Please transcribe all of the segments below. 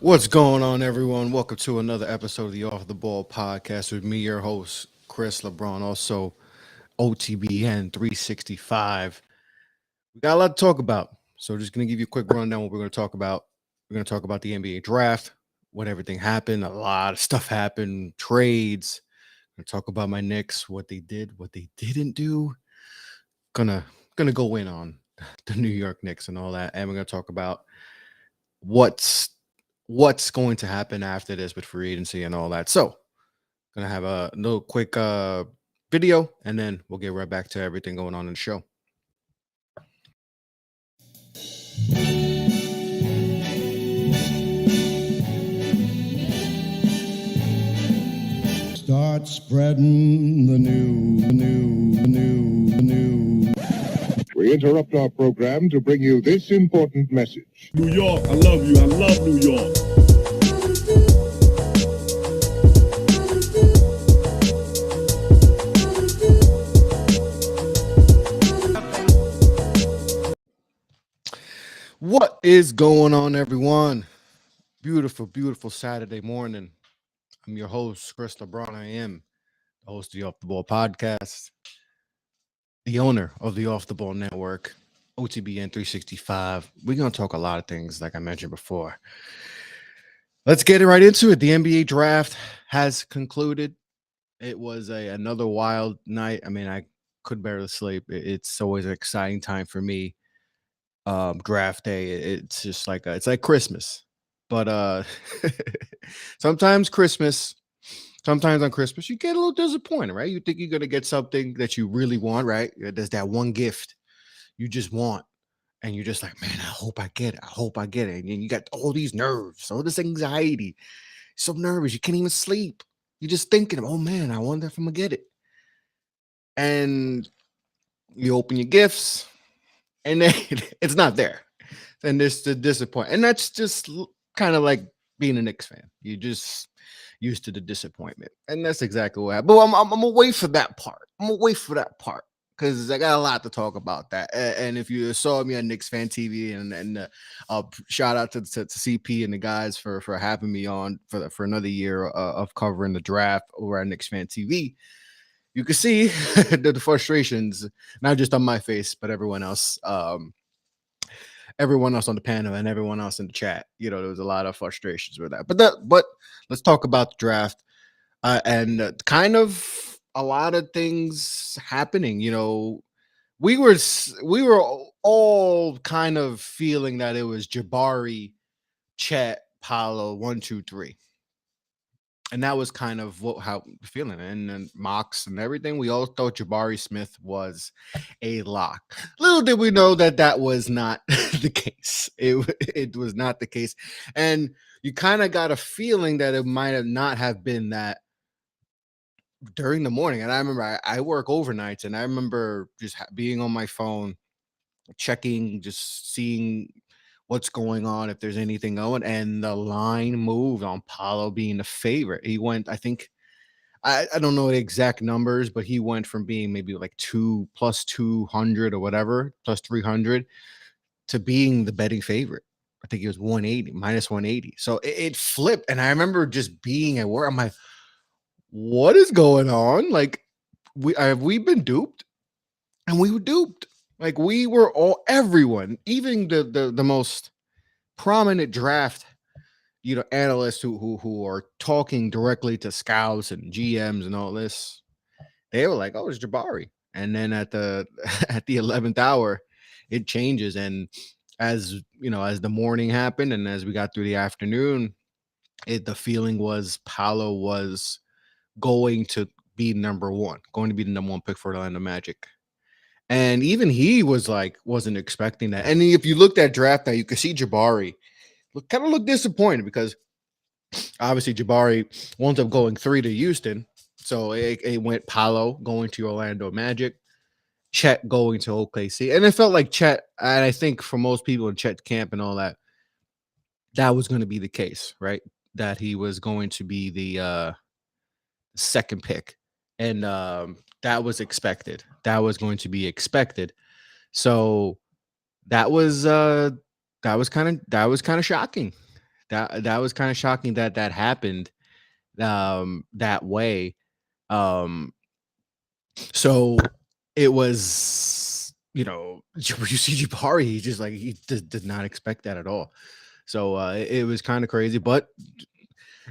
What's going on, everyone? Welcome to another episode of the Off the Ball podcast with me, your host, Chris LeBron, also OTBN 365. We got a lot to talk about, so just going to give you a quick rundown what we're going to talk about. We're going to talk about the NBA draft, when everything happened. A lot of stuff happened, trades. We're going to talk about my Knicks, what they did, what they didn't do. Gonna gonna go in on the New York Knicks and all that, and we're going to talk about what's what's going to happen after this with free agency and all that. So, gonna have a little quick video, and then we'll get right back to everything going on in the show. Start spreading the new. We interrupt our program to bring you this important message. New York, I love you. I love New York. What is going on, everyone? Beautiful, beautiful Saturday morning. I'm your host, Chris LeBron. I am the host of the Off the Ball podcast, the owner of the Off the Ball Network, OTBN 365. We're going to talk a lot of things, like I mentioned before. Let's get it right into it. The NBA draft has concluded. It was another wild night. I mean, I could barely sleep. It's always an exciting time for me. Draft day. It's just like it's like Christmas, but sometimes on Christmas you get a little disappointed, right? You think you're gonna get something that you really want, right? There's that one gift you just want, and you're just like, man, I hope I get it. I hope I get it. And then you got all these nerves, all this anxiety, so nervous you can't even sleep. You're just thinking, oh man, I wonder if I'm gonna get it. And you open your gifts, and then it's not there. And there's the disappointment. And that's just kind of like being a Knicks fan. You just used to the disappointment. And that's exactly what happened. But I'm gonna wait for that part. I'm gonna wait for that part because I got a lot to talk about that. And if you saw me on Knicks Fan TV, and shout out to CP and the guys for having me on for another year of covering the draft over at Knicks Fan TV. You can see the frustrations, not just on my face, but everyone else. Everyone else on the panel and everyone else in the chat. There was a lot of frustrations with that. But let's talk about the draft and kind of a lot of things happening. We were all kind of feeling that it was Jabari, Chet, Paolo, 1, 2, 3. And that was kind of how feeling, and then mocks and everything. We all thought Jabari Smith was a lock. Little did we know that was not the case. It was not the case, and you kind of got a feeling that it might have not have been that during the morning. And I remember I work overnights, and I remember just being on my phone, checking, just seeing what's going on, if there's anything going, and the line moved on Paulo being the favorite. He went, I think, I don't know the exact numbers, but he went from being maybe like 2 plus 200 or whatever, plus 300, to being the betting favorite. I think he was 180, minus 180. So it flipped. And I remember just being at work. I'm like, what is going on? Like, we been duped? And we were duped. Like, we were everyone, even the most prominent draft analysts who are talking directly to scouts and GMs and all this, they were like, oh, it's Jabari. And then at the at the 11th hour, it changes. And as as the morning happened and as we got through the afternoon, the feeling was Paolo was going to be number one, going to be the number one pick for Orlando Magic. And even he was like, wasn't expecting that. And if you looked at draft night, you could see Jabari look disappointed, because obviously Jabari wound up going 3 to Houston. So it went Paolo going to Orlando Magic, Chet going to OKC. And it felt like Chet, and I think for most people in Chet camp and all that, that was going to be the case, right? That he was going to be the second pick. And that was expected. That was going to be expected. So that was kind of shocking. That was kind of shocking that that happened that way. Um, so it was, you see Jabari, he just like he did not expect that at all. So it was kind of crazy, but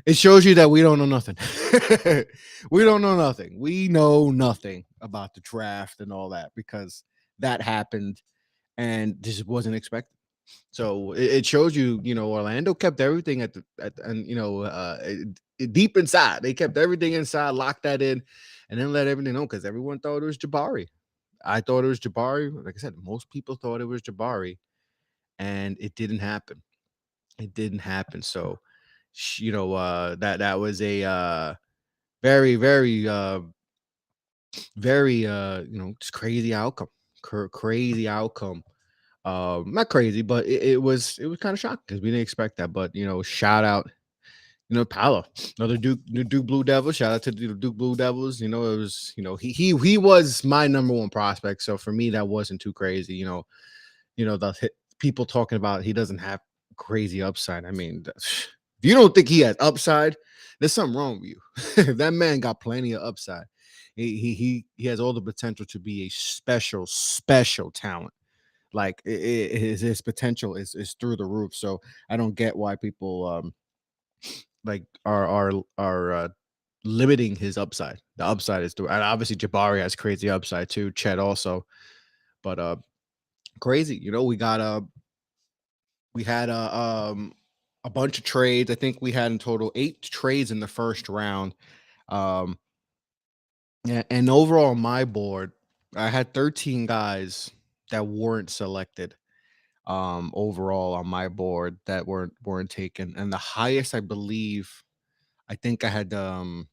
it shows you that we don't know nothing. We don't know nothing. We know nothing about the draft and all that because that happened and this wasn't expected. So it shows you, Orlando kept everything and deep inside. They kept everything inside, locked that in, and then let everything know because everyone thought it was Jabari. I thought it was Jabari. Like I said, most people thought it was Jabari, and it didn't happen. It didn't happen. So, that was a very, very, very, just crazy outcome. Crazy outcome. Not crazy, but it was kind of shocking because we didn't expect that. But shout out, Paolo, another Duke Blue Devils. Shout out to the Duke Blue Devils. It was, he was my number one prospect. So for me, that wasn't too crazy. People talking about he doesn't have crazy upside. I mean, if you don't think he has upside, there's something wrong with you. That man got plenty of upside. He has all the potential to be a special talent. Like his potential is through the roof. So I don't get why people like are limiting his upside. The upside is through, and obviously Jabari has crazy upside too. Chet also, but crazy. We had a bunch of trades. I think we had in total 8 trades in the first round. Um, and overall on my board, I had 13 guys that weren't selected overall on my board that weren't taken. And the highest, I think I had the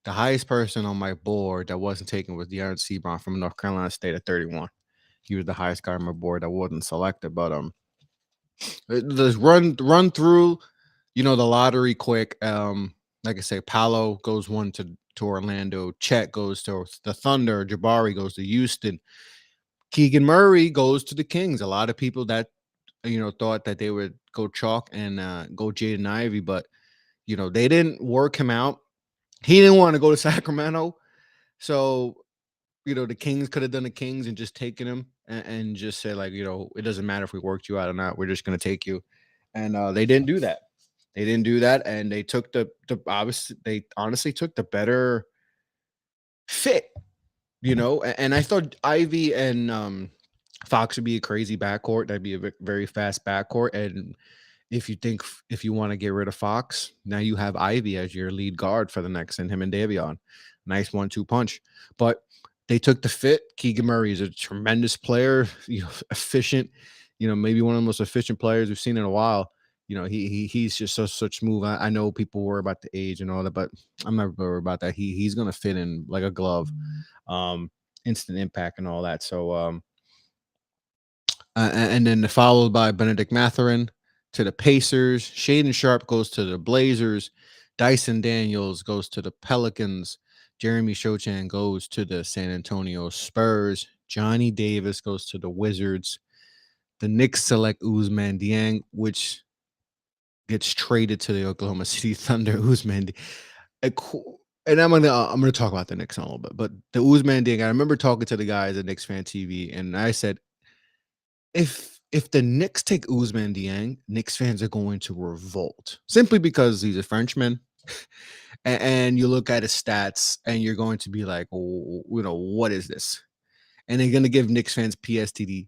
highest person on my board that wasn't taken was De'Aaron Sebron from North Carolina State at 31. He was the highest guy on my board that wasn't selected. But let's run through, the lottery quick. Like I say, Paolo goes one to Orlando, Chet goes to the Thunder, Jabari goes to Houston, Keegan Murray goes to the Kings. A lot of people that thought that they would go chalk and go Jaden Ivey, but they didn't work him out. He didn't want to go to Sacramento, so the Kings could have done the Kings and just taken him and just said like, it doesn't matter if we worked you out or not. We're just gonna take you, and they didn't do that. They didn't do that, and they took the obviously they honestly took the better fit, And I thought Ivy and Fox would be a crazy backcourt. That'd be a very fast backcourt, and if you want to get rid of Fox, now you have Ivy as your lead guard for the next, and him and Davion. Nice 1-2 punch. But they took the fit. Keegan Murray is a tremendous player, efficient, maybe one of the most efficient players we've seen in a while. He's just such smooth. I know people worry about the age and all that, but I'm not worried about that. He's gonna fit in like a glove. Um, instant impact and all that. So and then followed by Benedict Mathurin to the Pacers. Shaden Sharp goes to the Blazers. Dyson Daniels goes to the Pelicans. Jeremy Sochan goes to the San Antonio Spurs. Johnny Davis goes to the Wizards. The Knicks select Ousmane Dieng, which gets traded to the Oklahoma City Thunder. Ousmane, and I'm gonna talk about the Knicks in a little bit, but the Ousmane Dieng. I remember talking to the guys at Knicks Fan TV, and I said, if the Knicks take Ousmane Dieng, Knicks fans are going to revolt simply because he's a Frenchman. And you look at his stats and you're going to be like, oh, what is this? And they're going to give Knicks fans PTSD.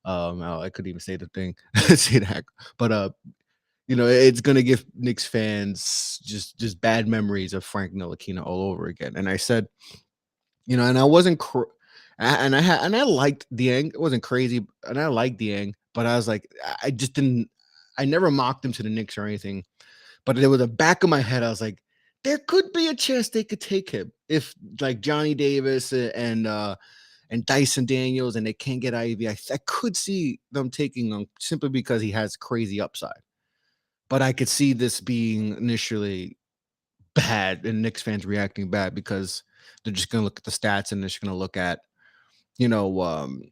I couldn't even say the thing, say that, but it's going to give Knicks fans just bad memories of Frank Ntilikina all over again. And I said, and I wasn't, and I liked Dieng. It wasn't crazy, and I liked Dieng, but I was like, I just didn't. I never mocked him to the Knicks or anything, but there was a back of my head. I was like, there could be a chance they could take him if like Johnny Davis and Dyson Daniels and they can't get Ivy. I could see them taking him simply because he has crazy upside. But I could see this being initially bad and Knicks fans reacting bad because they're just going to look at the stats and they're just going to look at, you know, um,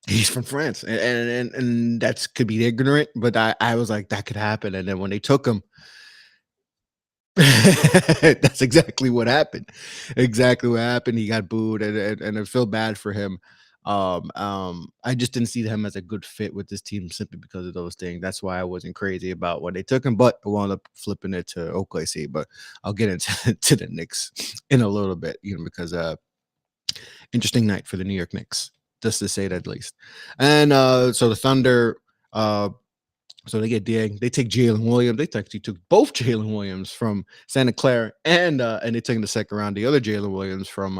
He's from France, and that's could be ignorant, but I was like that could happen. And then when they took him, that's exactly what happened. Exactly what happened. He got booed, and I feel bad for him. I just didn't see him as a good fit with this team simply because of those things. That's why I wasn't crazy about when they took him, but I wound up flipping it to OKC. But I'll get into to the Knicks in a little bit, because interesting night for the New York Knicks, just to say that least. And so the Thunder, so they get Dieng. They take Jalen Williams. They actually took both Jalen Williams from Santa Clara, and they took in the second round the other Jalen Williams from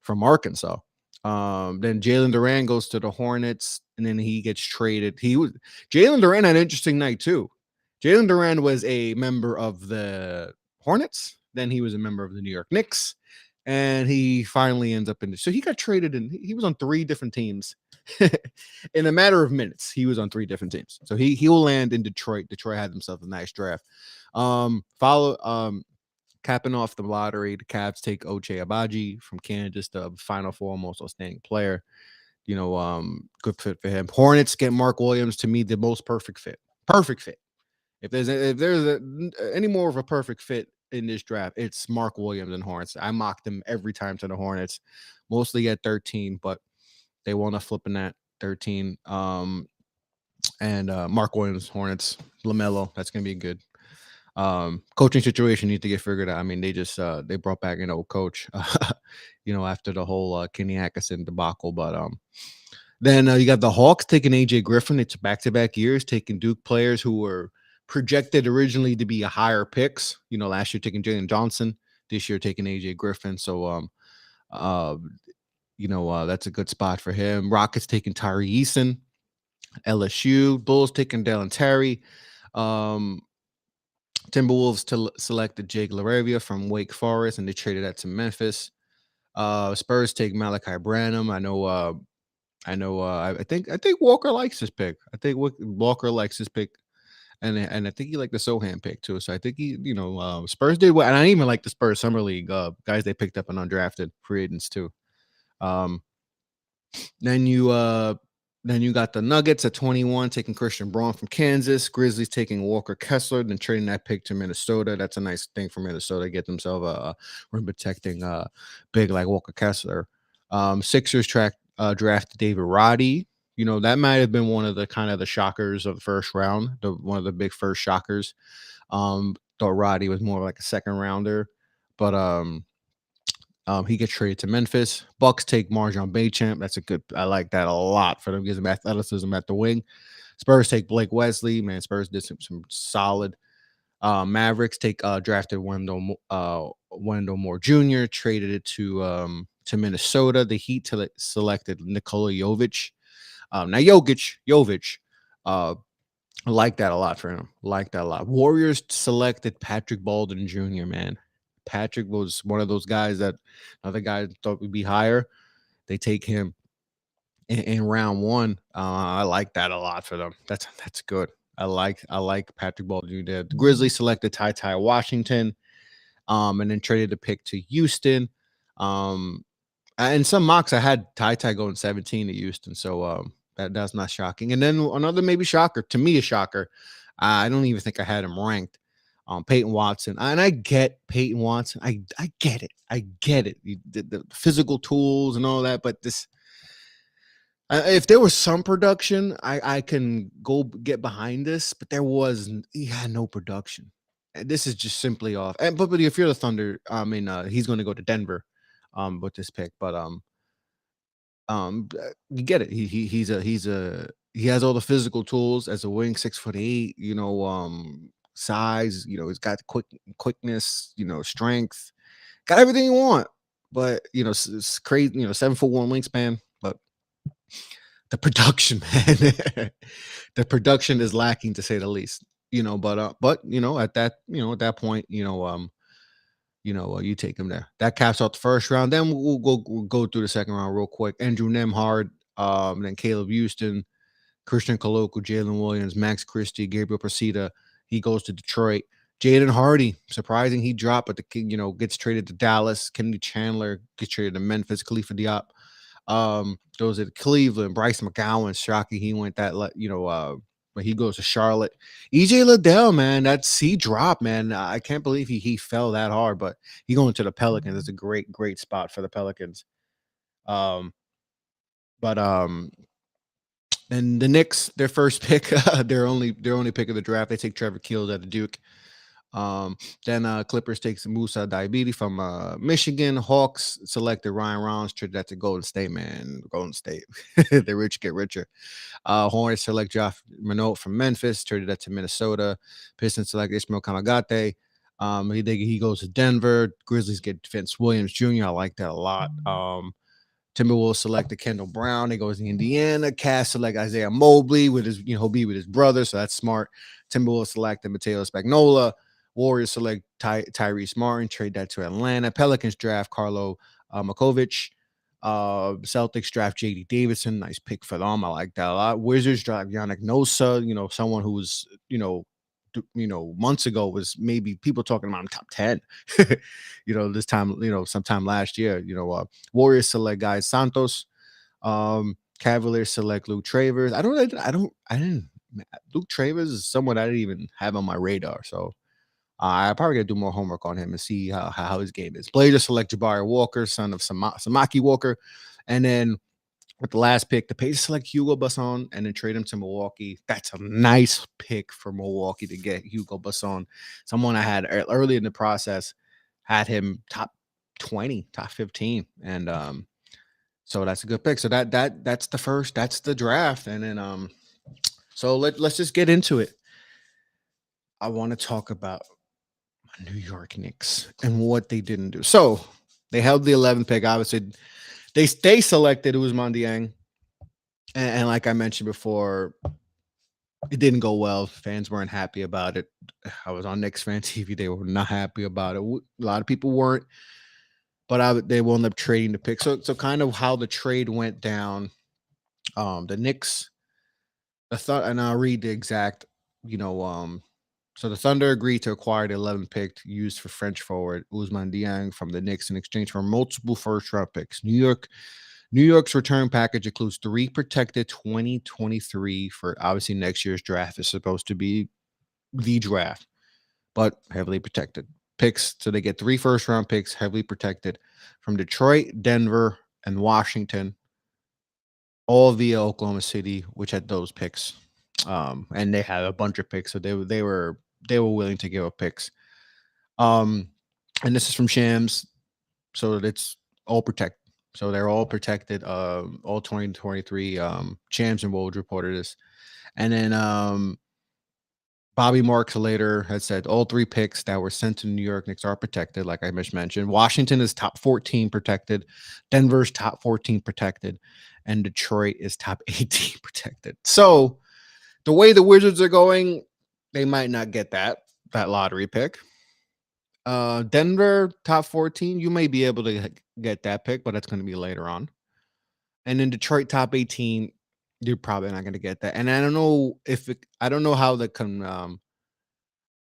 Arkansas. Then Jalen Duran goes to the Hornets, and then he gets traded. Jalen Duran had an interesting night too. Jalen Duran was a member of the Hornets. Then he was a member of the New York Knicks, and he finally ends up so he got traded, and he was on 3 different teams. In a matter of minutes, he was on 3 different teams. So he will land in Detroit. Detroit had themselves a nice draft. Capping off the lottery, the Cavs take Ochai Agbaji from Kansas, the Final Four most outstanding player. Good fit for him. Hornets get Mark Williams, to me the most perfect fit. Perfect fit. If there's any more of a perfect fit in this draft, it's Mark Williams and Hornets. I mocked them every time to the Hornets, mostly at 13, but they wound up flipping that 13. And Mark Williams, Hornets, LaMelo, that's gonna be good. Coaching situation need to get figured out. I mean, they just they brought back an old coach, after the whole Kenny Atkinson debacle. But then you got the Hawks taking AJ Griffin. It's back-to-back years taking Duke players who were projected originally to be a higher picks. Last year taking Jalen Johnson, this year taking AJ Griffin. So that's a good spot for him. Rockets taking Tyree Eason. LSU Bulls taking Dalen Terry. Timberwolves selected Jake LaRavia from Wake Forest, and they traded that to Memphis. Spurs take Malachi Branham. I think Walker likes this pick. I think Walker likes this pick, and I think he liked the Sohan pick too. So I think Spurs did well, and I even like the Spurs Summer League guys they picked up and undrafted free agents too. Then you got the Nuggets at 21 taking Christian Braun from Kansas. Grizzlies taking Walker Kessler, then trading that pick to Minnesota. That's a nice thing for Minnesota, get themselves a rim protecting big like Walker Kessler. Sixers drafted David Roddy. That might have been one of the kind of the shockers of the first round, one of the big first shockers. Thought Roddy was more like a second rounder, but he gets traded to Memphis. Bucks take Marjon Beauchamp. That's a good. I like that a lot for them. Gives him athleticism at the wing. Spurs take Blake Wesley. Man, Spurs did some solid. Mavericks take drafted Wendell Moore Jr. Traded it to Minnesota. The Heat selected Nikola Jovic. Now Jovic. I like that a lot for him. Like that a lot. Warriors selected Patrick Baldwin Jr., man. Patrick was one of those guys that other guys thought would be higher. They take him in round 1. I like that a lot for them. That's good. I like Patrick Baldwin Jr. The Grizzlies selected Ty Washington, and then traded the pick to Houston. In some mocks, I had Ty going 17 to Houston, so that's not shocking. And then another maybe shocker, to me a shocker. I don't even think I had him ranked. Peyton Watson, and I get Peyton Watson. I get it. I get it. The physical tools and all that, but this, if there was some production, I can go get behind this. But he had no production. And this is just simply off. But if you're the Thunder, I mean, he's going to go to Denver, with this pick. But you get it. He has all the physical tools as a wing, 6'8", size, he's got quickness, strength, got everything you want. But it's crazy, 7'1" wingspan, but the production, man, the production is lacking to say the least. But at that point, you take him there. That caps out the first round. Then we'll go through the second round real quick. Andrew Nemhard, then Caleb Houston, Christian Coloco, Jalen Williams, Max Christie, Gabriel Procida. He goes to Detroit. Jaden Hardy, surprising he dropped, but gets traded to Dallas. Kennedy Chandler gets traded to Memphis. Khalifa Diop Those at Cleveland, Bryce McGowan, shocking. He went that, when he goes to Charlotte. EJ Liddell, man, that C drop, man. I can't believe he fell that hard, but he going to the Pelicans. It's a great spot for the Pelicans. Um, but and the Knicks, their first pick, their only pick of the draft, they take Trevor Keels out of Duke. Um, then Clippers takes Musa Diabetes from Michigan. Hawks selected Ryan Rounds, traded that to Golden State, man. Golden State. The rich get richer. Hornets select Josh Minot from Memphis, traded that to Minnesota. Pistons select Ishmael Kamagate. He goes to Denver. Grizzlies get Vince Williams Jr. I like that a lot. Timberwolves selected Kendall Brown. He goes to Indiana. Cavs select Isaiah Mobley with his, he'll be with his brother, so that's smart. Timberwolves selected Mateo Spagnola. Warriors select Tyrese Martin, trade that to Atlanta. Pelicans draft Carlo Makovic. Celtics draft JD Davidson. Nice pick for them. I like that a lot. Wizards draft Yannick Nosa, someone who was, months ago was maybe people talking about him top 10. This time, sometime last year, Warriors select guys Santos. Cavaliers select Luke Travers. Luke Travers is someone I didn't even have on my radar. So I probably gotta do more homework on him and see how his game is. Blazers select Jabari Walker, son of Samaki Walker. And then with the last pick, the Pacers select Hugo Basson and then trade him to Milwaukee. That's a nice pick for Milwaukee to get Hugo Basson. Someone I had early in the process had him top 20, top 15. And so that's a good pick. So that's the draft. And then so let's just get into it. I want to talk about New York Knicks and what they didn't do. So they held the 11th pick. Obviously, they selected Ousmane Dieng, and like I mentioned before, it didn't go well. Fans weren't happy about it. I was on Knicks fan TV. They were not happy about it. A lot of people weren't, but they wound up trading the pick. So kind of how the trade went down. The Knicks, and I'll read the exact, so the Thunder agreed to acquire the 11th pick used for French forward Ousmane Dieng from the Knicks in exchange for multiple first-round picks. New York's return package includes 3 protected 2023 for obviously next year's draft. Is supposed to be the draft, but heavily protected picks. So they get 3 first-round picks, heavily protected from Detroit, Denver, and Washington, all via Oklahoma City, which had those picks. And they had a bunch of picks, so they were willing to give up picks. And this is from Shams, so it's all protected. So they're all protected. All 2023. Shams and Woj reported this, and then Bobby Marks later had said all 3 picks that were sent to New York Knicks are protected. Like I just mentioned, Washington is top 14 protected, Denver's top 14 protected, and Detroit is top 18 protected. So the way the Wizards are going, they might not get that lottery pick. Denver top 14, you may be able to get that pick, but that's going to be later on. And then Detroit top 18, you're probably not going to get that. And I don't know I don't know how that can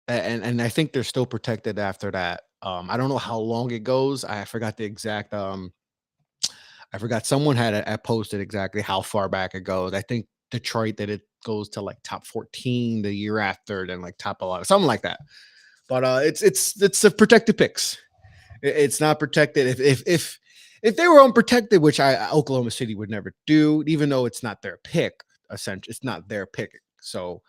and I think they're still protected after that. I don't know how long it goes. I forgot the exact I forgot someone had posted exactly how far back it goes. I think Detroit that it goes to like top 14 the year after, then like top 11, something like that. But it's a protected picks. It's not protected if they were unprotected, which Oklahoma City would never do, even though it's not their pick. Essentially, it's not their pick. So,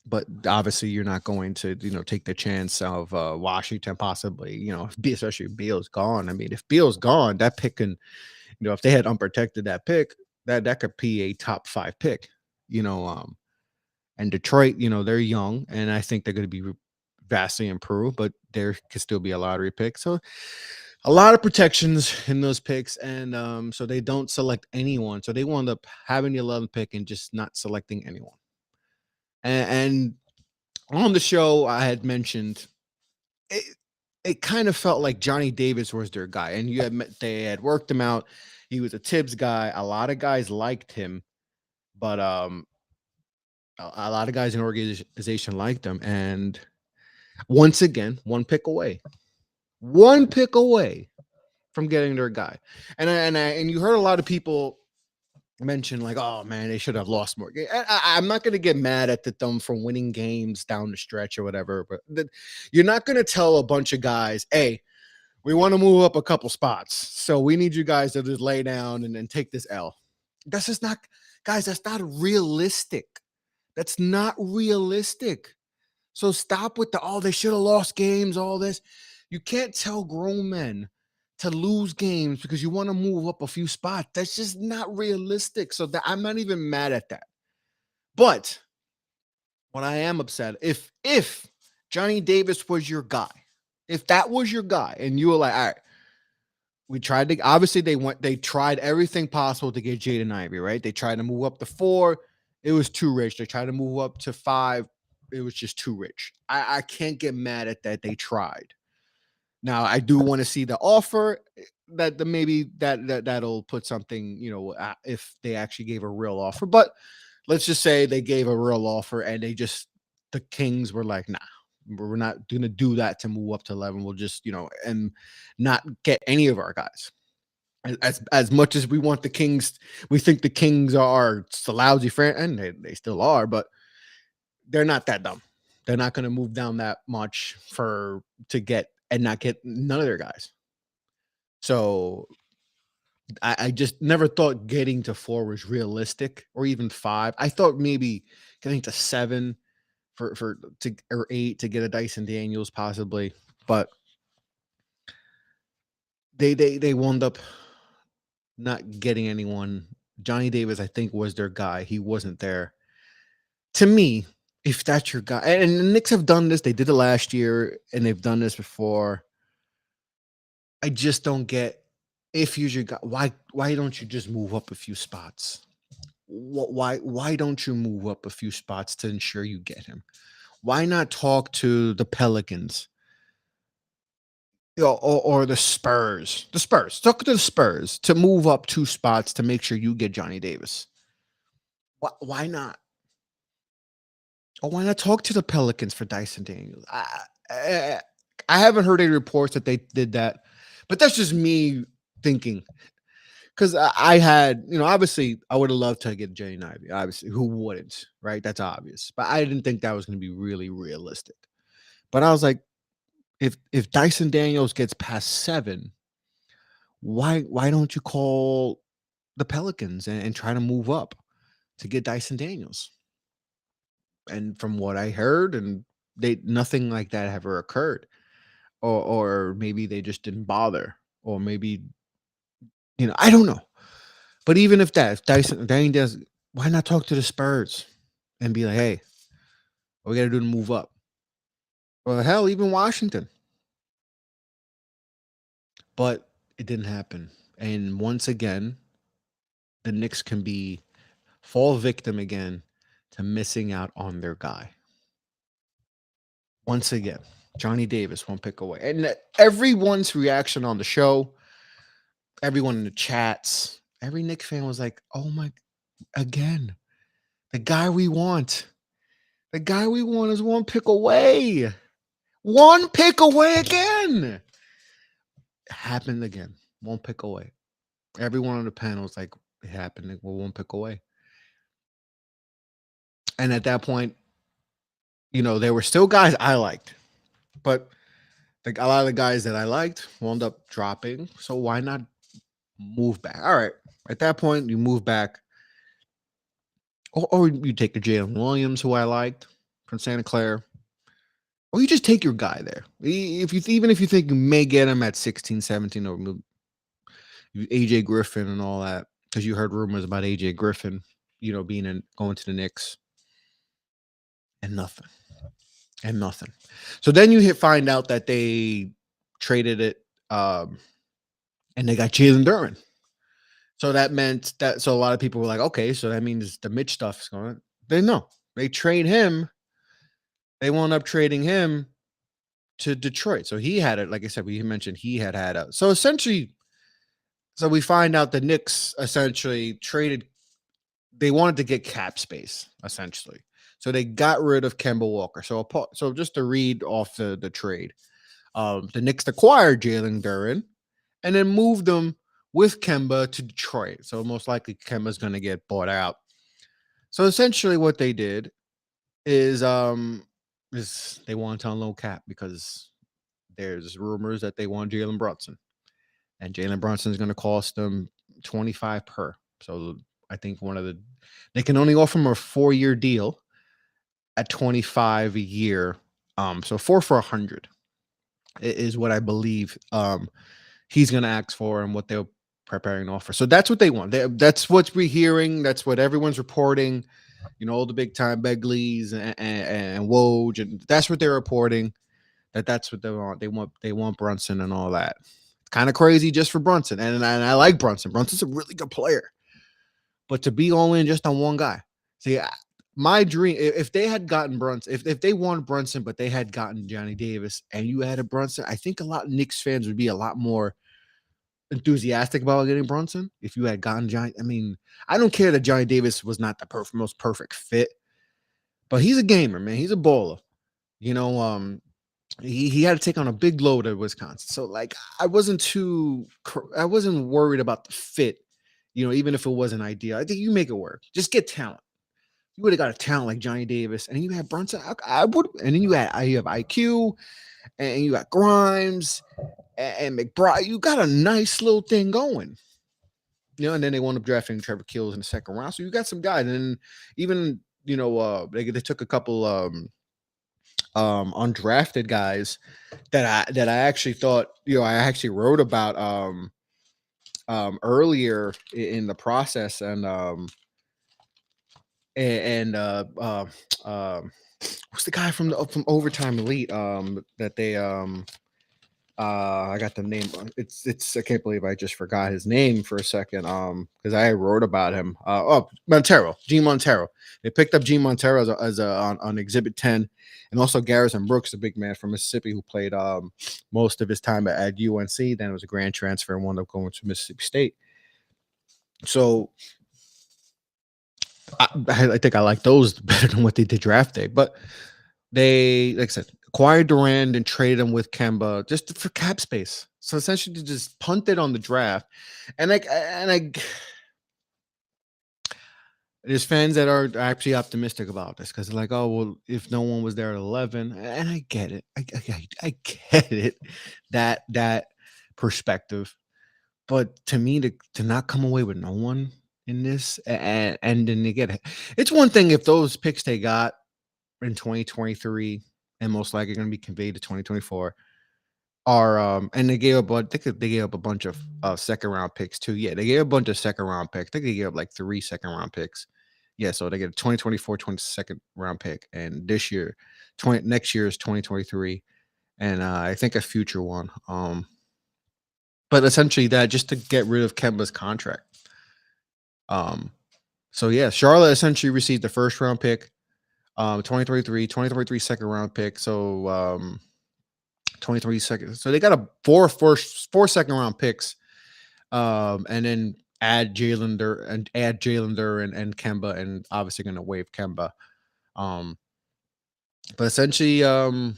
but obviously you're not going to, take the chance of Washington possibly, especially if Beal's gone. I mean, if Beal's gone, that pick can, if they had unprotected that pick, that could be a top 5 pick, and Detroit, they're young and I think they're going to be vastly improved, but there could still be a lottery pick. So a lot of protections in those picks. And so they don't select anyone. So they wound up having the 11th pick and just not selecting anyone. And on the show, I had mentioned it kind of felt like Johnny Davis was their guy. And they had worked him out. He was a Tibbs guy. A lot of guys liked him, but a lot of guys in the organization liked him. And once again, one pick away from getting their guy. And you heard a lot of people mention like, oh man, they should have lost more. I'm not going to get mad at them for winning games down the stretch or whatever, but you're not going to tell a bunch of guys, hey, we want to move up a couple spots, so we need you guys to just lay down and take this L. That's just not, guys. That's not realistic. That's not realistic. So stop with they should have lost games, all this. You can't tell grown men to lose games because you want to move up a few spots. That's just not realistic. So I'm not even mad at that. But what I am upset, if Johnny Davis was your guy, if that was your guy, and you were like, all right, we tried to, obviously they tried everything possible to get Jaden Ivey, right? They tried to move up to 4. It was too rich. They tried to move up to 5. It was just too rich. I can't get mad at that. They tried. Now I do want to see the offer that maybe that'll put something, if they actually gave a real offer. But let's just say they gave a real offer and the Kings were like, nah, we're not going to do that to move up to 11. We'll just, and not get any of our guys. As much as we want the Kings, we think the Kings are a lousy friend, and they still are, but they're not that dumb. They're not going to move down that much to get and not get none of their guys. So I just never thought getting to 4 was realistic, or even 5. I thought maybe getting to 7 or 8 to get a Dyson Daniels possibly, but they wound up not getting anyone. Johnny Davis, I think, was their guy. He wasn't there. To me, if that's your guy, and the Knicks have done this, they did it last year, and they've done this before. I just don't get, if you're your guy, why don't you just move up a few spots? Why don't you move up a few spots to ensure you get him? Why not talk to the Pelicans? Or the Spurs. The Spurs. Talk to the Spurs to move up 2 spots to make sure you get Johnny Davis. Why not? Or why not talk to the Pelicans for Dyson Daniels? I haven't heard any reports that they did that, but that's just me thinking. Because I had, obviously, I would have loved to get Jaden Ivey. Obviously, who wouldn't, right? That's obvious. But I didn't think that was going to be really realistic. But I was like, if Dyson Daniels gets past 7, why don't you call the Pelicans and try to move up to get Dyson Daniels? And from what I heard, and nothing like that ever occurred, or maybe they just didn't bother, or maybe I don't know. But even if Dyson does, why not talk to the Spurs and be like, hey, what we got to do to move up? Well, hell, even Washington. But it didn't happen. And once again, the Knicks can fall victim again to missing out on their guy. Once again, Johnny Davis, 1 pick away. And everyone's reaction on the show, everyone in the chats, every Knicks fan was like, oh my, again, the guy we want. The guy we want is 1 pick away. 1 pick away again. It happened again. 1 pick away. Everyone on the panel was like, it happened. We're 1 pick away. And at that point, there were still guys I liked, but a lot of the guys that I liked wound up dropping. So why not move back? All right. At that point, you move back. Or you take the Jalen Williams, who I liked from Santa Clara. Or you just take your guy there. Even if you think you may get him at 16, 17, or AJ Griffin and all that, because you heard rumors about AJ Griffin, going to the Knicks. And nothing. So then you find out that they traded it, and they got Jalen Duren. So that meant that. So a lot of people were like, okay, so that means the Mitch stuff is going. They trade him. They wound up trading him to Detroit. So he had it. Like I said, we mentioned he had a. So essentially, we find out the Knicks essentially traded. They wanted to get cap space essentially. So they got rid of Kemba Walker. So just to read off the trade, the Knicks acquired Jalen Duren and then moved them with Kemba to Detroit. So most likely Kemba's going to get bought out. So essentially, what they did is they want to unload cap because there's rumors that they want Jalen Brunson, and Jalen Brunson is going to cost them 25 per. So I think they can only offer him a 4-year deal at 25 a year. So 4 for 100 is what I believe he's going to ask for and what they're preparing to offer. So that's what they want. That's what we're hearing. That's what everyone's reporting. All the big time Begleys and Woj, and that's what they're reporting. That's what they want. They want Brunson and all that. It's kind of crazy just for Brunson, and I like Brunson. Brunson's a really good player, but to be all in just on one guy. See, my dream, if they had gotten Brunson, if they wanted Brunson, but they had gotten Johnny Davis, and you added Brunson, I think a lot of Knicks fans would be a lot more enthusiastic about getting Brunson if you had gotten Johnny. I mean, I don't care that Johnny Davis was not the most perfect fit, but he's a gamer, man. He's a baller. He had to take on a big load at Wisconsin. So like I wasn't worried about the fit, even if it wasn't ideal. I think you make it work. Just get talent. You would have got a talent like Johnny Davis, and you had Brunson. I would, and then you have IQ, and you got Grimes and McBride. You got a nice little thing going. And then they wound up drafting Trevor Keels in the second round. So you got some guys, and then even they took a couple undrafted guys that I actually thought, I actually wrote about earlier in the process, and what's the guy from Overtime Elite that they I got the name. It's I can't believe I just forgot his name for a second. Because I wrote about him. Montero, G Montero. They picked up G Montero on Exhibit 10, and also Garrison Brooks, the big man from Mississippi who played most of his time at UNC. Then it was a grand transfer and wound up going to Mississippi State. So I think I like those better than what they did draft day, but they, like I said, acquired Durant and traded him with Kemba just for cap space. So essentially, just punted on the draft, and there's fans that are actually optimistic about this because they're like, oh well, if no one was there at 11, and I get it, I get it, that perspective, but to me, to not come away with no one in this, and then they get it. It's one thing if those picks they got in 2023 and most likely going to be conveyed to 2024 are and they gave up they gave up a bunch of second round picks too. Yeah, they gave a bunch of second round picks. I think they gave up like 3 second round picks. Yeah, so they get a 2024 22nd round pick, and next year is 2023, and I think a future one. But essentially that just to get rid of Kemba's contract. So yeah, Charlotte essentially received the first round pick, 2023 second round pick. So 23 seconds. So they got four second round picks, and then add Jalen Duren and Kemba, and obviously going to waive Kemba. But essentially, Kemba's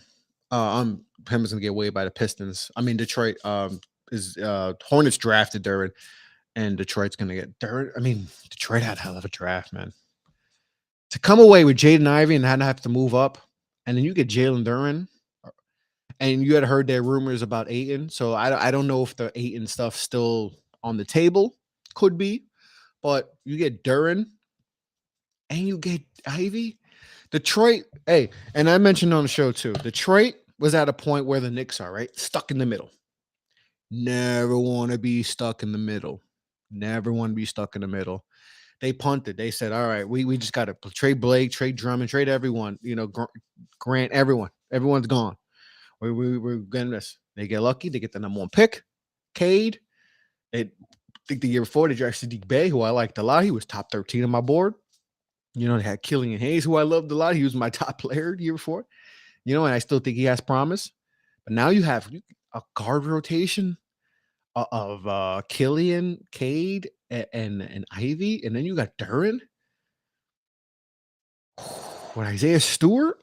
going to get waived by the Pistons. I mean, Detroit is Hornets drafted Duren, and Detroit's going to get Duren. I mean, Detroit had a hell of a draft, man. To come away with Jaden Ivey and not have to move up, and then you get Jalen Duren, and you had heard their rumors about Ayton. So I don't know if the Ayton stuff still on the table. Could be, but you get Duren and you get Ivy. Detroit, hey, and I mentioned on the show too, Detroit was at a point where the Knicks are, right? Stuck in the middle. Never want to be stuck in the middle. Never want to be stuck in the middle. They punted. They said, all right, we just got to trade Blake, trade Drummond, trade everyone, Grant, everyone. Everyone's gone. We're getting this. They get lucky. They get the number 1 pick, Cade. I think the year before they drafted Sadiq Bey, who I liked a lot. He was top 13 on my board. They had Killian Hayes, who I loved a lot. He was my top player the year before. And I still think he has promise. But now you have a guard rotation of Killian, Cade, and Ivy, and then you got Duren with Isaiah Stewart.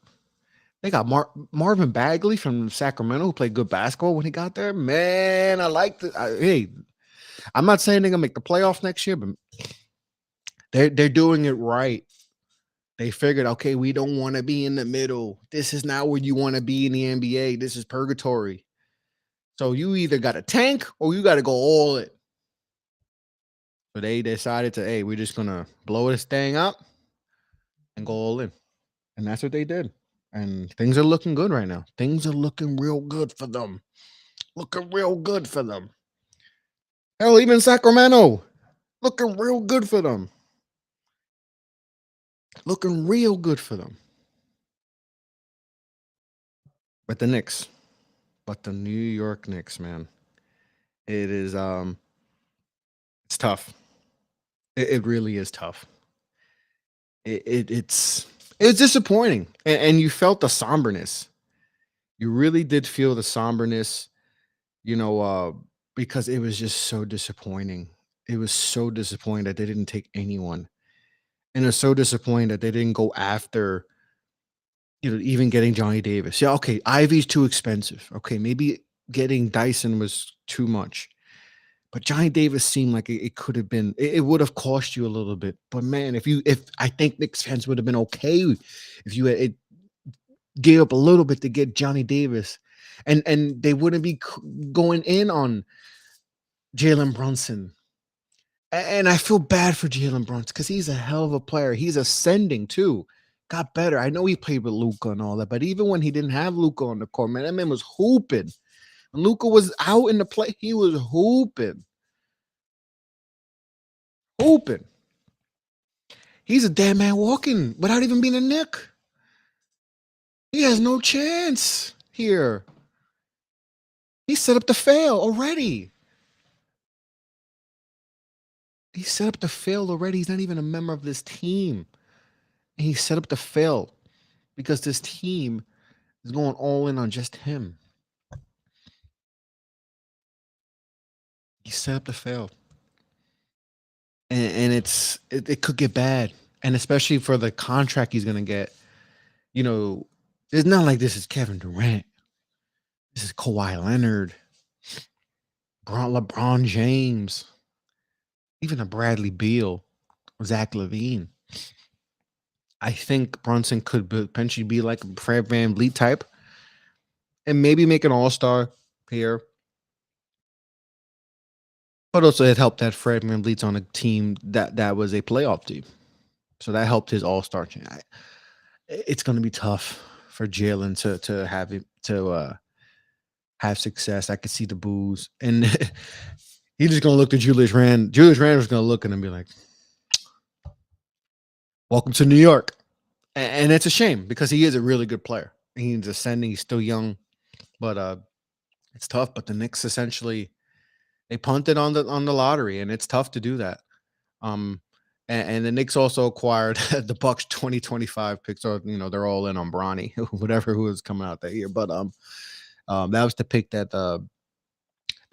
They got Marvin Bagley from Sacramento who played good basketball when he got there. Man, I like the. Hey, I'm not saying they're gonna make the playoffs next year, but they're doing it right. They figured, okay, we don't want to be in the middle. This is not where you want to be in the NBA. This is purgatory. So you either got to tank or you got to go all in. So they decided to, hey, we're just gonna blow this thing up and go all in, and that's what they did. And things are looking good right now. Things are looking real good for them. Looking real good for them. Hell, even Sacramento, looking real good for them. Looking real good for them. But the Knicks, the New York Knicks, man, it is it's tough. It really is tough. It's disappointing, and you felt the somberness. You really did feel the somberness, you know, because it was just so disappointing. It was so disappointing that they didn't take anyone, and it's so disappointing that they didn't go after, even getting Johnny Davis. Yeah, okay, Ivy's too expensive. Okay, maybe getting Dyson was too much. But Johnny Davis seemed like it could have been. It would have cost you a little bit. But man, if I think Knicks fans would have been okay if you had it gave up a little bit to get Johnny Davis, and they wouldn't be going in on Jalen Brunson. And I feel bad for Jalen Brunson because he's a hell of a player. He's ascending too. Got better. I know he played with Luca and all that, but even when he didn't have Luca on the court, man, that man was hooping. When Luca was out in the play, he was hooping. Hooping. He's a dead man walking without even being a Knick. He has no chance here. He's set up to fail already. He's set up to fail already. He's not even a member of this team. And he's set up to fail because this team is going all in on just him. He's set up to fail. And it could get bad. And especially for the contract he's going to get. It's not like this is Kevin Durant. This is Kawhi Leonard, LeBron James, even a Bradley Beal, Zach LaVine. I think Brunson could potentially be like a Fred VanVleet type and maybe make an all-star here. But also it helped that Fred VanVleet's on a team that was a playoff team. So that helped his all-star team. It's going to be tough for Jalen to have it to have success. I could see the boos. And he's just going to look at Julius Randle. Julius Randle's going to look at him and be like, welcome to New York. And it's a shame because he is a really good player. He's ascending. He's still young. But it's tough. But the Knicks essentially, they punted on the lottery. And it's tough to do that. And the Knicks also acquired the Bucks 2025 picks. So, they're all in on Bronny, who was coming out that year. But that was the pick that the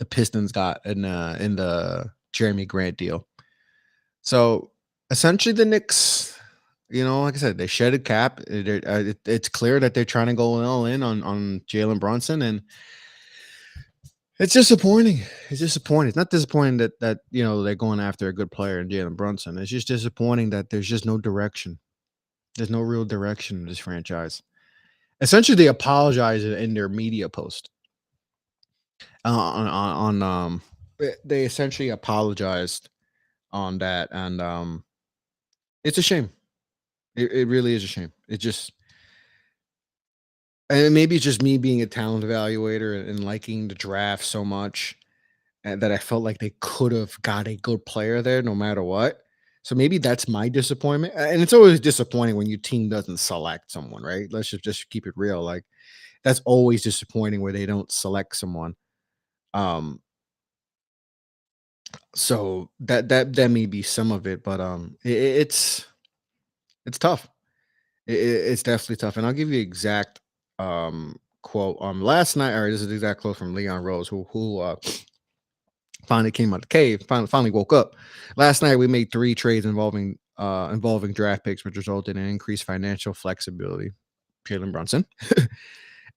Pistons got in the Jeremy Grant deal. So essentially, the Knicks, like I said, they shedded cap. It's clear that they're trying to go all in on Jalen Brunson, and it's disappointing. It's disappointing. It's not disappointing that they're going after a good player in Jalen Brunson. It's just disappointing that there's just no direction. There's no real direction in this franchise. Essentially, they apologized in their media post. They essentially apologized on that, and it's a shame. It really is a shame. It just, and maybe it's just me being a talent evaluator and liking the draft so much, and that I felt like they could have got a good player there no matter what. So maybe that's my disappointment. And it's always disappointing when your team doesn't select someone, right? Let's just keep it real. Like that's always disappointing where they don't select someone. So that may be some of it, but it's tough. It's definitely tough. And I'll give you the exact quote. Last night, all right, this is the exact quote from Leon Rose, who finally came out of the cave, finally woke up. Last night we made 3 trades involving draft picks, which resulted in increased financial flexibility. Jalen Brunson,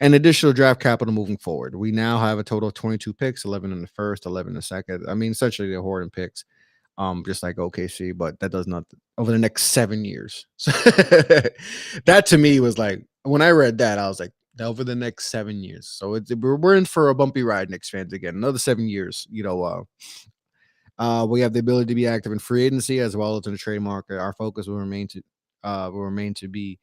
and additional draft capital moving forward. We now have a total of 22 picks, 11 in the first, 11 in the second. I mean, essentially they're hoarding picks, just like OKC, but that does not over the next 7 years. So that to me was like, when I read that, I was like, over the next 7 years. So we're in for a bumpy ride, Knicks fans, again. Another 7 years, we have the ability to be active in free agency as well as in the trade market. Our focus will remain to be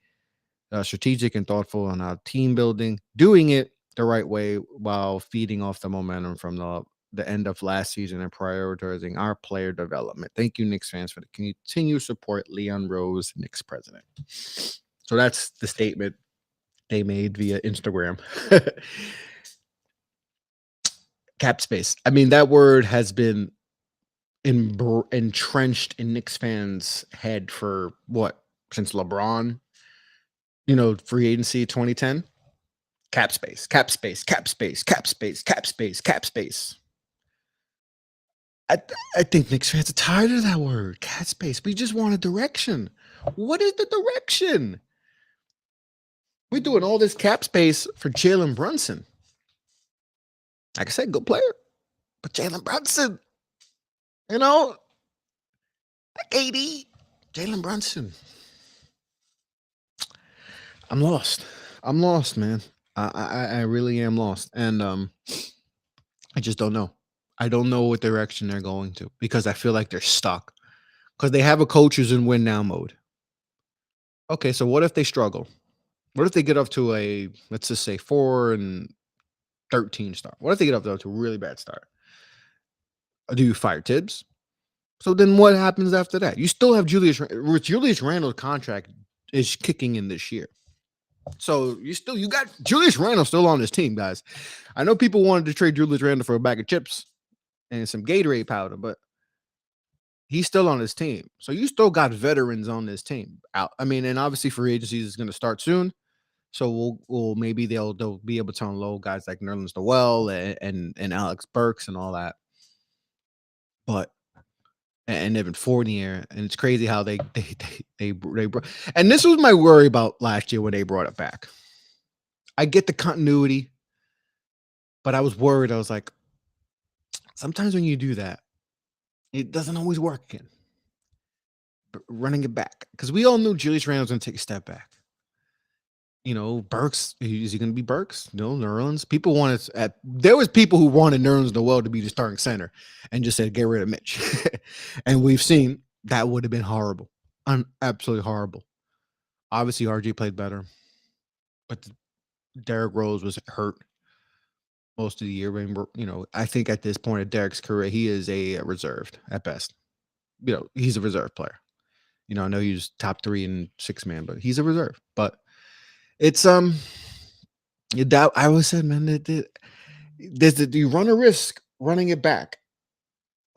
strategic and thoughtful on our team building, doing it the right way while feeding off the momentum from the end of last season and prioritizing our player development. Thank you, Knicks fans, for the continued support. Leon Rose, Knicks president. So that's the statement they made via Instagram. Cap space. I mean, that word has been entrenched in Knicks fans' head for what? Since LeBron, free agency 2010. Cap space, cap space, cap space, cap space, cap space, cap space. I think Knicks fans are tired of that word, cap space. We just want a direction. What is the direction? We're doing all this cap space for Jalen Brunson. Like I said, good player, but Jalen Brunson, like AD, Jalen Brunson. I'm lost. I'm lost, man. I really am lost, and I just don't know. I don't know what direction they're going to because I feel like they're stuck because they have a coach who's in win now mode. Okay, so what if they struggle? What if they get up to let's just say 4-13 start? What if they get up to a really bad start? Do you fire Tibbs? So then what happens after that? You still have Julius Randle's contract is kicking in this year. So you got Julius Randle still on this team, guys. I know people wanted to trade Julius Randle for a bag of chips and some Gatorade powder, but he's still on his team. So you still got veterans on this team out. I mean, and obviously free agency is going to start soon. So maybe they'll be able to unload guys like Nerlens Noel and Alex Burks and all that. But and Evan Fournier, and it's crazy how they and this was my worry about last year when they brought it back. I get the continuity, but I was worried. I was like, sometimes when you do that, it doesn't always work again. But running it back, because we all knew Julius Randle was going to take a step back. Burks, is he going to be Burks? No, Nerlens. People wanted there was people who wanted Nerlens Noel to be the starting center and just said, get rid of Mitch. And we've seen that would have been horrible. Absolutely horrible. Obviously, RG played better, but Derrick Rose was hurt most of the year. I think at this point of Derrick's career, he is a reserved at best. He's a reserve player. I know he was top 3 in 6-man, but he's a reserve. But it's I always said, man, you run a risk running it back.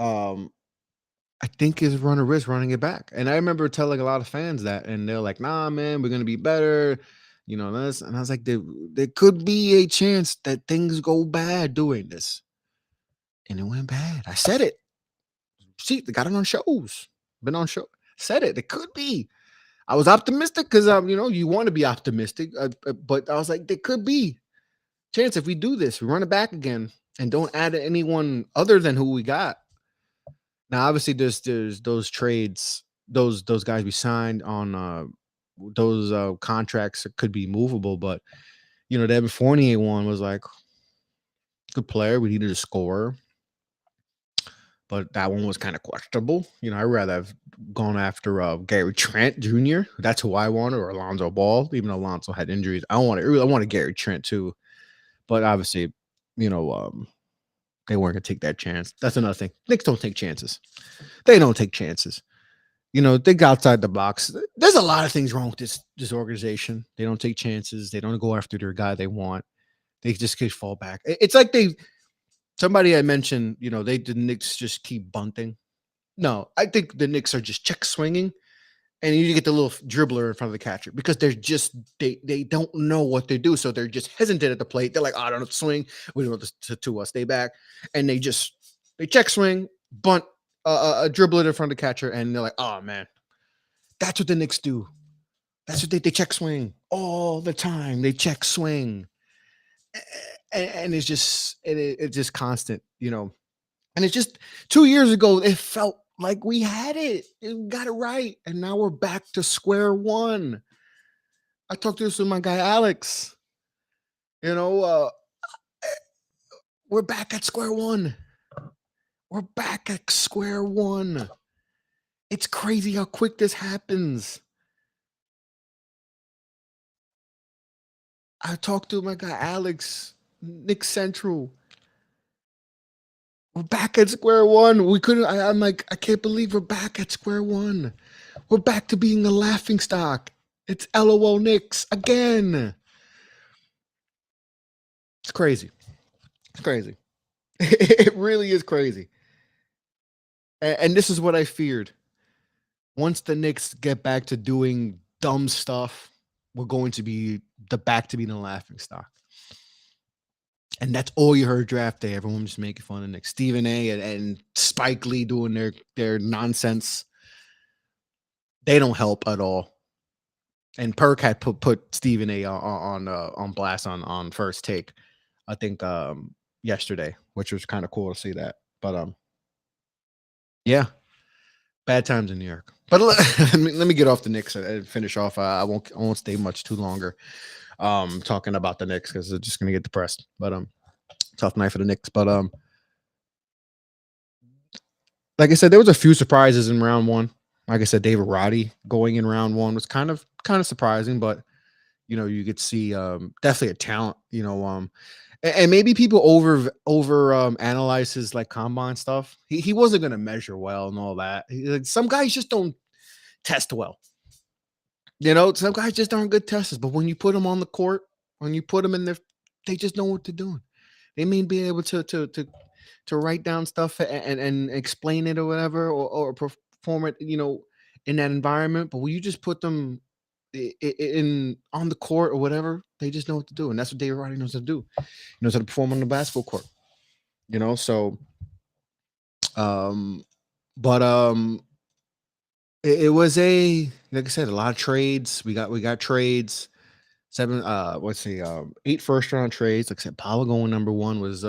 I think is run a risk running it back. And I remember telling a lot of fans that, and they're like, nah, man, we're gonna be better. This. And I was like, there could be a chance that things go bad doing this. And it went bad. I said it. See, they got it on shows. Been on show. Said it. It could be. I was optimistic because you want to be optimistic, but I was like, there could be chance if we do this, we run it back again and don't add anyone other than who we got. Now, obviously, there's those trades, those guys we signed on those contracts could be movable, but the Evan Fournier one was like good player. We needed a scorer. But that one was kind of questionable. I'd rather have gone after Gary Trent Jr. That's who I wanted, or Alonzo Ball, even though Alonzo had injuries. I wanted Gary Trent too. But obviously, they weren't going to take that chance. That's another thing. Knicks don't take chances. They don't take chances. Think outside the box. There's a lot of things wrong with this organization. They don't take chances. They don't go after their guy they want. They just could fall back. It's like somebody had mentioned, the Knicks just keep bunting. No, I think the Knicks are just check swinging, and you get the little dribbler in front of the catcher because they're just they don't know what they do, so they're just hesitant at the plate. They're like, I don't know to swing. We don't know to stay back, and they check swing, bunt, a dribbler in front of the catcher, and they're like, oh man, that's what the Knicks do. That's what they check swing all the time. They check swing. And it's just constant, and it's just 2 years ago, it felt like we had it. We got it right. And now we're back to square one. I talked to this with my guy Alex. You know, we're back at square one. We're back at square one. It's crazy how quick this happens. I talked to my guy Alex, Knicks Central. We're back at square one. We couldn't. I'm like, I can't believe we're back at square one. We're back to being a laughing stock. It's LOL Knicks again. It's crazy. It's crazy. It really is crazy. And this is what I feared. Once the Knicks get back to doing dumb stuff, we're going to be back to being a laughing stock. And that's all you heard draft day. Everyone just making fun of Nick. Stephen A. and Spike Lee doing their nonsense. They don't help at all. And Perk had put Stephen A. on blast on First Take, I think yesterday, which was kind of cool to see that. But yeah, bad times in New York. But let me get off the Knicks and finish off. I won't stay much too longer talking about the Knicks because they're just gonna get depressed. But tough night for the Knicks. But like I said, there was a few surprises in round one. Like I said, David Roddy going in round one was kind of surprising, but you could see definitely a talent, and maybe people over analyze his like combine stuff. He wasn't gonna measure well and all that. Like, some guys just don't test well. Some guys just aren't good testers, but when you put them on the court, when you put them in there, they just know what they're doing. They may be able to write down stuff and explain it or whatever, or perform it, in that environment. But when you just put them in on the court or whatever, they just know what to do, and that's what David Roddy knows how to do. He knows how to perform on the basketball court. So, but it was like I said, a lot of trades. We got trades. 8 first round trades. Like I said, Paolo going number 1 was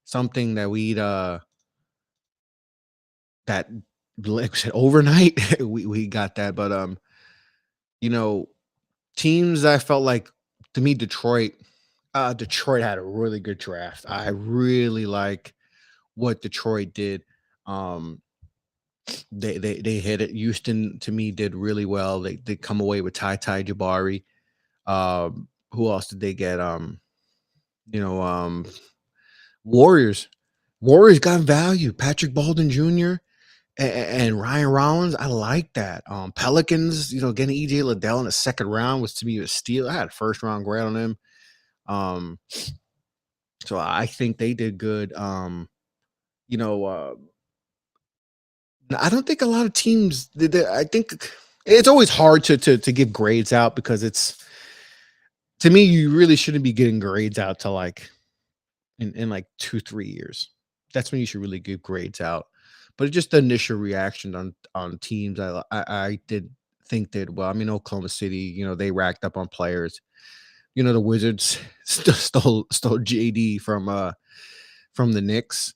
something that we'd that like I said, overnight we got that. But teams I felt like, to me, Detroit had a really good draft. I really like what Detroit did. They hit it. Houston, to me, did really well. They come away with Ty Jabari. Who else did they get? Warriors. Warriors got value. Patrick Baldwin Jr. and Ryan Rollins. I like that. Pelicans, getting EJ Liddell in the second round was, to me, a steal. I had a first round grade on him. So I think they did good. I don't think a lot of teams did. I think it's always hard to give grades out, because to me, you really shouldn't be getting grades out to like in like 2-3 years. That's when you should really give grades out. But just the initial reaction on teams, I did think did well. I mean, Oklahoma City, they racked up on players. The Wizards stole JD from the Knicks.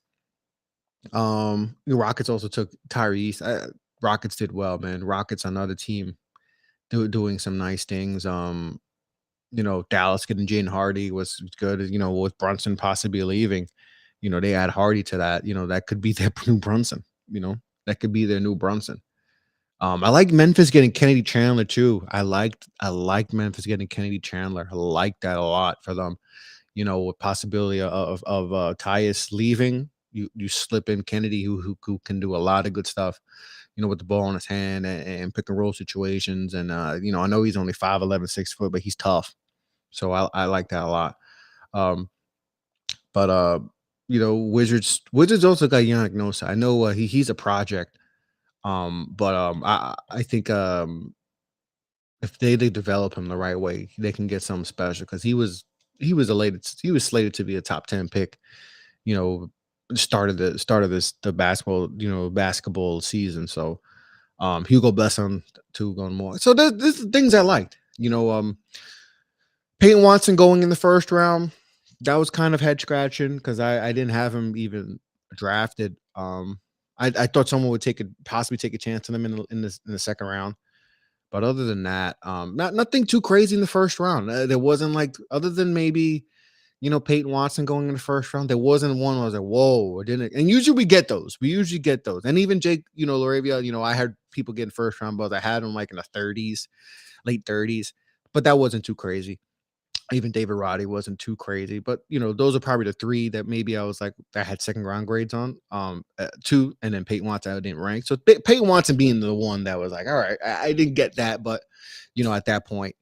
The Rockets also took Tyrese. Rockets did well, man. Rockets, another team doing some nice things. Dallas getting Jaden Hardy was good. With Brunson possibly leaving, they add Hardy to that. That could be their new Brunson. That could be their new Brunson. I like Memphis getting Kennedy Chandler too. I liked Memphis getting Kennedy Chandler. I like that a lot for them. With possibility of Tyus leaving, you slip in Kennedy, who can do a lot of good stuff. With the ball in his hand and pick and roll situations. And I know he's only 5'11", 6 foot, but he's tough. So I like that a lot. But Wizards also got Yannick Nosa. I know he's a project. But I think if they develop him the right way, they can get something special, because he was slated to be a top 10 pick. Start of the basketball season. So Hugo Besson too going more. So there's things I liked. Peyton Watson going in the first round, that was kind of head scratching because I didn't have him even drafted. I thought someone would possibly take a chance on him in the second round. But other than that, nothing too crazy in the first round. There wasn't like other than maybe Peyton Watson going in the first round. There wasn't one where I was like, whoa, I didn't. And usually we get those. We usually get those. And even Jake, Laravia, I heard people getting first round balls. I had him like in the 30s, late 30s, but that wasn't too crazy. Even David Roddy wasn't too crazy, but those are probably the three that maybe I was like that had second round grades on. Two, and then Peyton Watson I didn't rank. So Peyton Watson being the one that was like, all right, I didn't get that, but at that point,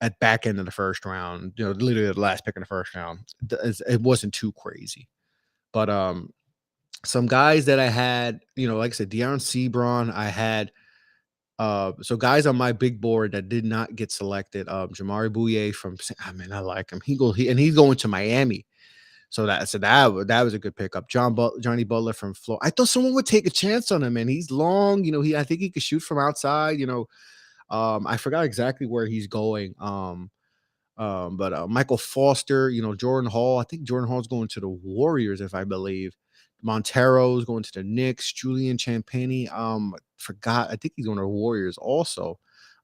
at back end of the first round, literally the last pick in the first round, it wasn't too crazy. But some guys that I had, like I said, De'Aaron Sebron, I had. So guys on my big board that did not get selected, Jamari Bouye I like him. He's going to Miami. So that was a good pickup. Johnny Butler from Florida. I thought someone would take a chance on him, and he's long. I think he could shoot from outside. I forgot exactly where he's going. But Michael Foster, Jordan Hall. I think Jordan Hall's going to the Warriors, if I believe. Montero's going to the Knicks. Julian Champagny. Forgot. I think he's going to the Warriors also.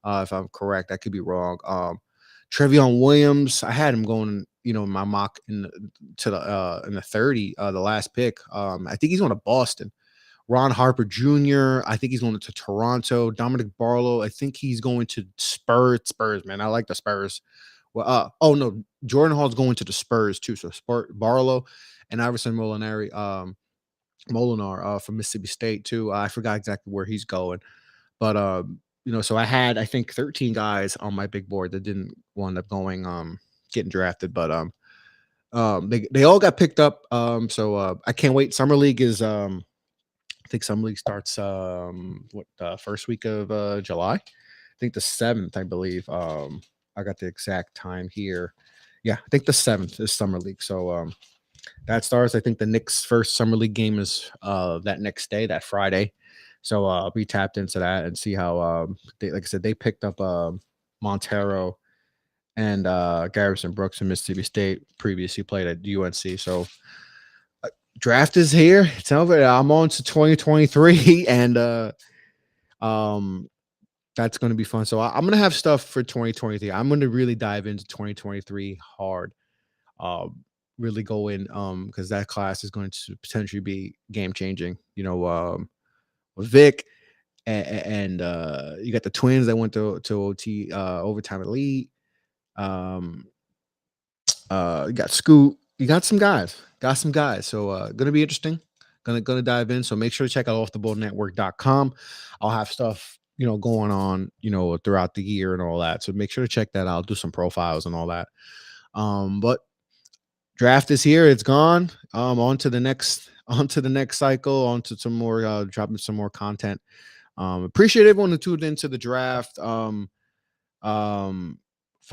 If I'm correct, I could be wrong. Trevion Williams. I had him going. In my mock in the 30, the last pick. I think he's going to Boston. Ron Harper Jr. I think he's going to Toronto. Dominic Barlow. I think he's going to Spurs. Spurs, man. I like the Spurs. Well, oh no, Jordan Hall's going to the Spurs too. So Barlow and Iverson Molinar from Mississippi State too. I forgot exactly where he's going, but so I had I think 13 guys on my big board that didn't wind up going getting drafted, but they all got picked up. So I can't wait. Summer League is I think Summer League starts first week of July. I think the 7th, I believe. I got the exact time here. Yeah, I think the 7th is Summer League. So that starts. I think the Knicks' first Summer League game is that next day, that Friday. So I'll be tapped into that and see how like I said, they picked up Montero and Garrison Brooks from Mississippi State, previously played at UNC. So draft is here. It's over. I'm on to 2023 and that's going to be fun. So I'm going to have stuff for 2023. I'm going to really dive into 2023 hard. Really go in because that class is going to potentially be game changing. With Vic and you got the twins that went to OT overtime elite. You got Scoot. You got some guys. So gonna be interesting. Gonna dive in. So make sure to check out offtheballnetwork.com. I'll have stuff going on throughout the year and all that. So make sure to check that out. Do some profiles and all that. But draft is here. It's gone. On to the next cycle. On to some more dropping some more content. Appreciate everyone who tuned into the draft. Fun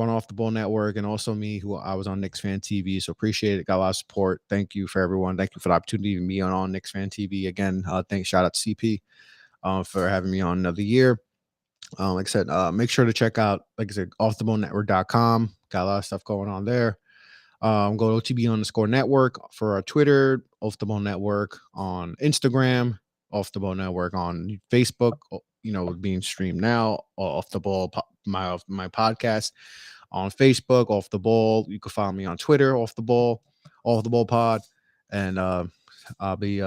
Off the Ball Network, and also me, who I was on Knicks Fan TV. So appreciate it. Got a lot of support. Thank you for everyone. Thank you for the opportunity to be on Knicks Fan TV again. Shout out to CP for having me on another year. Like I said, make sure to check out, like I said, offtheballnetwork.com. Got a lot of stuff going on there. Go to OTB_network for our Twitter, Off the Ball Network on Instagram, Off the Ball Network on Facebook, being streamed now, Off the Ball, my podcast on Facebook, Off the Ball. You can follow me on Twitter, Off the Ball Pod, and I'll be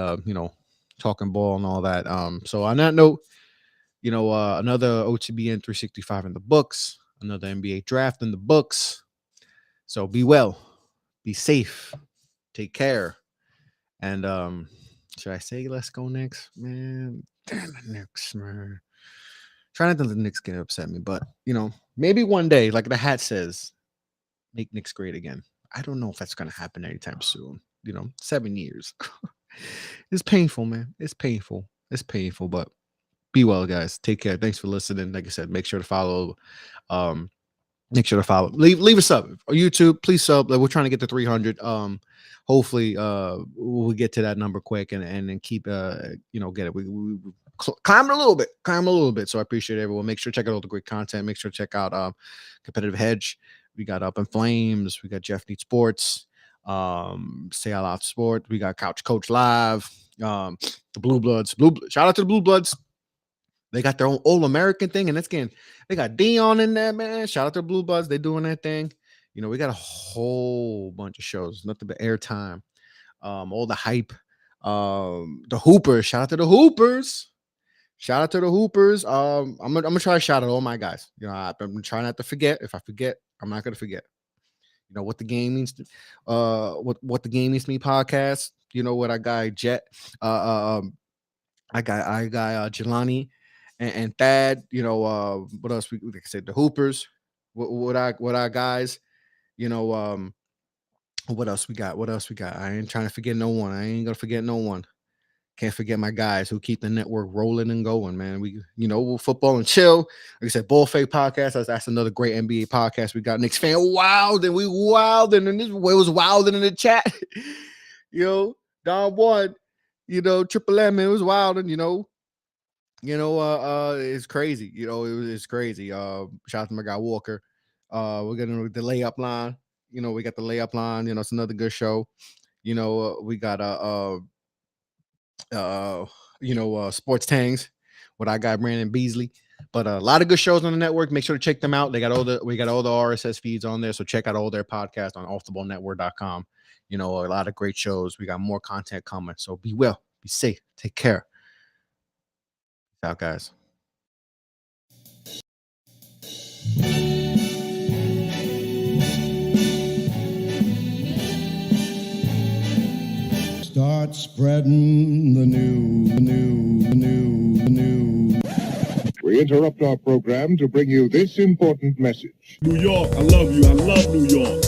talking ball and all that. So on that note, another OTBN 365 in the books, another NBA draft in the books. So be well, be safe, take care, and should I say let's go Knicks, man? Damn the Knicks, man. Try not to let the Knicks get upset me, but maybe one day, like the hat says, make Knicks great again. I don't know if that's gonna happen anytime soon. 7 years. It's painful, man. It's painful, but be well, guys. Take care. Thanks for listening. Like I said, make sure to follow. Leave a sub on YouTube. Please sub. Like, we're trying to get to 300. Hopefully we'll get to that number quick and keep get it. climbing a little bit. So I appreciate everyone. Make sure to check out all the great content. Make sure to check out Competitive Hedge. We got Up in Flames. We got Jeff Needs Sports. Say Out Loud Sport. We got Couch Coach Live. The Blue Bloods. Shout out to the Blue Bloods. They got their own All American thing, and they got Dion in there, man. Shout out to the Blue Bloods. They doing their thing. You know, we got a whole bunch of shows, nothing but airtime. All the hype. The Hoopers. Shout out to the Hoopers. I'm gonna try to shout out all my guys. You know, I'm trying not to forget. If I forget, I'm not gonna forget. You know what the game means to what the game means to me podcast. You know what I got Jet. I got Jelani and Thad. You know what else we like I said, the Hoopers. What our guys, you know, what else we got? I ain't trying to forget no one. I ain't gonna forget no one. Can't forget my guys who keep the network rolling and going, man. We'll football and chill. Like I said, Ball Fake Podcast. That's another great NBA podcast. We got Knicks fan wilding. We wilding, and this way was wilding in the chat. Don One, Triple M, it was wilding, it's crazy. It's crazy. Shout out to my guy Walker. We're getting the layup line. We got the layup line. It's another good show. We got Sports Tangs with our guy Brandon Beasley. But a lot of good shows on the network. Make sure to check them out. We got all the RSS feeds on there. So check out all their podcasts on offtheballnetwork.com. A lot of great shows. We got more content coming. So be well, be safe, take care. Peace out, guys. Start spreading the news. We interrupt our program to bring you this important message. New York, I love you. I love New York.